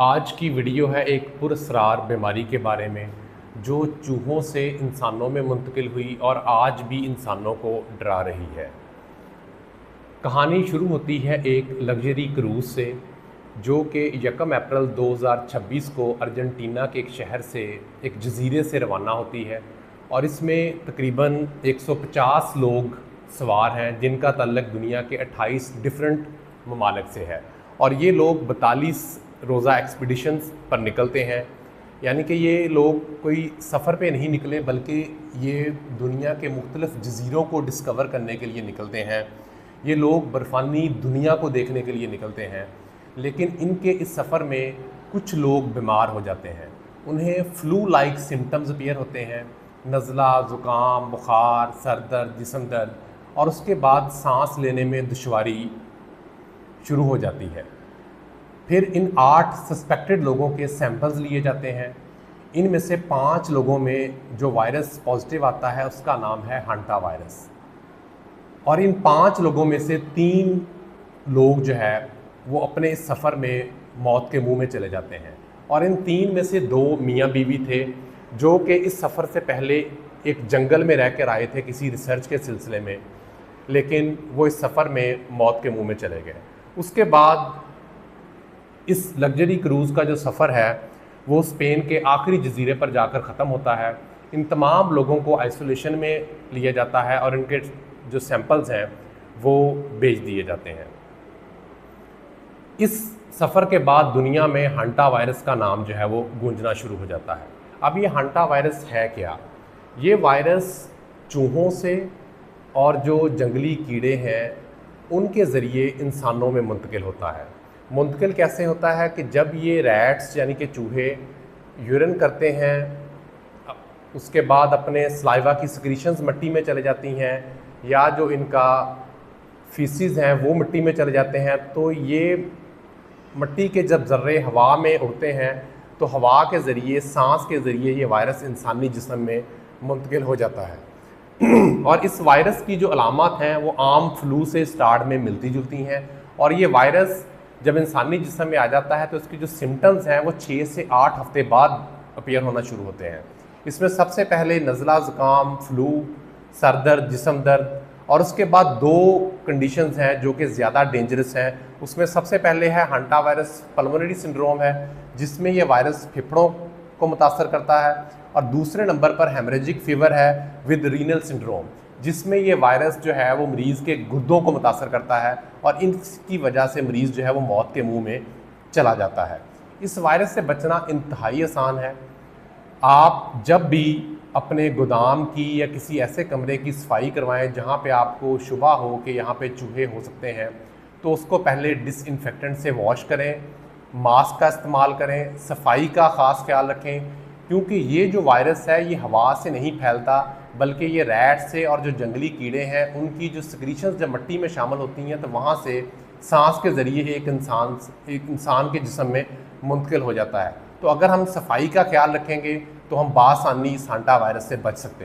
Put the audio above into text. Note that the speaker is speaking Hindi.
आज की वीडियो है एक पुरअसरार बीमारी के बारे में जो चूहों से इंसानों में मुंतकिल हुई और आज भी इंसानों को डरा रही है। कहानी शुरू होती है एक लग्जरी क्रूज़ से जो कि 1 अप्रैल 2026 को अर्जेंटीना के एक शहर से एक जजीरे से रवाना होती है और इसमें तकरीबन 150 लोग सवार हैं जिनका ताल्लुक दुनिया के 28 डिफरेंट ममालिक से है। और ये लोग 42 रोज़ा एक्सपीडिशंस पर निकलते हैं, यानी कि ये लोग कोई सफ़र पे नहीं निकले बल्कि ये दुनिया के मुख्तलिफ़ जजीरों को डिस्कवर करने के लिए निकलते हैं। ये लोग बर्फ़ानी दुनिया को देखने के लिए निकलते हैं, लेकिन इनके इस सफ़र में कुछ लोग बीमार हो जाते हैं। उन्हें फ्लू लाइक सिम्टम्स अपीयर होते हैं, नज़ला, ज़ुकाम, बुखार, सर दर्द, जिस्म दर्द, और उसके बाद सांस लेने में दुश्वारी शुरू हो जाती है। फिर इन 8 सस्पेक्टेड लोगों के सैंपल्स लिए जाते हैं। इनमें से 5 लोगों में जो वायरस पॉजिटिव आता है उसका नाम है हांटा वायरस, और इन 5 लोगों में से 3 लोग जो है वो अपने इस सफ़र में मौत के मुंह में चले जाते हैं। और इन 3 में से 2 मियाँ बीवी थे जो कि इस सफ़र से पहले एक जंगल में रह कर आए थे किसी रिसर्च के सिलसिले में, लेकिन वो इस सफ़र में मौत के मुंह में चले गए। उसके बाद इस लग्जरी क्रूज़ का जो सफ़र है वो स्पेन के आखिरी जजीरे पर जाकर ख़त्म होता है। इन तमाम लोगों को आइसोलेशन में लिया जाता है और इनके जो सैंपल्स हैं वो भेज दिए जाते हैं। इस सफ़र के बाद दुनिया में हांटा वायरस का नाम जो है वो गूंजना शुरू हो जाता है। अब ये हांटा वायरस है क्या? ये वायरस चूहों से और जो जंगली कीड़े हैं उनके ज़रिए इंसानों में मुंतकिल होता है। मुंतकिल कैसे होता है कि जब ये रैट्स यानी कि चूहे यूरिन करते हैं, उसके बाद अपने सलाइवा की सिक्रीशंस मिट्टी में चले जाती हैं, या जो इनका फीसिस हैं वो मिट्टी में चले जाते हैं, तो ये मिट्टी के जब ज़र्रे हवा में उड़ते हैं तो हवा के ज़रिए, सांस के ज़रिए ये वायरस इंसानी जिस्म में मुंतकिल हो जाता है। और इस वायरस की जो अलामत हैं वो आम फ्लू से स्टार्ट में मिलती जुलती हैं, और ये वायरस जब इंसानी जिस्म में आ जाता है तो इसके जो सिम्टम्स हैं वो 6 से 8 हफ्ते बाद अपीयर होना शुरू होते हैं। इसमें सबसे पहले नज़ला, ज़ुकाम, फ्लू, सर दर्द, जिस्म दर्द, और उसके बाद 2 कंडीशंस हैं जो कि ज़्यादा डेंजरस हैं। उसमें सबसे पहले है हांटा वायरस पल्मोनरी सिंड्रोम है, जिसमें यह वायरस फेफड़ों को मुतासर करता है, और दूसरे नंबर पर हेमरेजिक फीवर है विद रीनल सिंड्रोम, जिसमें ये वायरस जो है वो मरीज़ के गुर्दों को मुतासर करता है और इसकी वजह से मरीज़ जो है वो मौत के मुंह में चला जाता है। इस वायरस से बचना इंतहाई आसान है। आप जब भी अपने गोदाम की या किसी ऐसे कमरे की सफाई करवाएं जहाँ पे आपको शुबा हो कि यहाँ पे चूहे हो सकते हैं, तो उसको पहले डिसइंफेक्टेंट से वॉश करें, मास्क का इस्तेमाल करें, सफाई का ख़ास ख्याल रखें, क्योंकि ये जो वायरस है ये हवा से नहीं फैलता बल्कि ये रैट से और जो जंगली कीड़े हैं उनकी जो सिक्रीशंस जब मिट्टी में शामिल होती हैं तो वहाँ से सांस के ज़रिए एक इंसान के जिस्म में मुंतकिल हो जाता है। तो अगर हम सफाई का ख्याल रखेंगे तो हम बासानी इस हांटा वायरस से बच सकते हैं।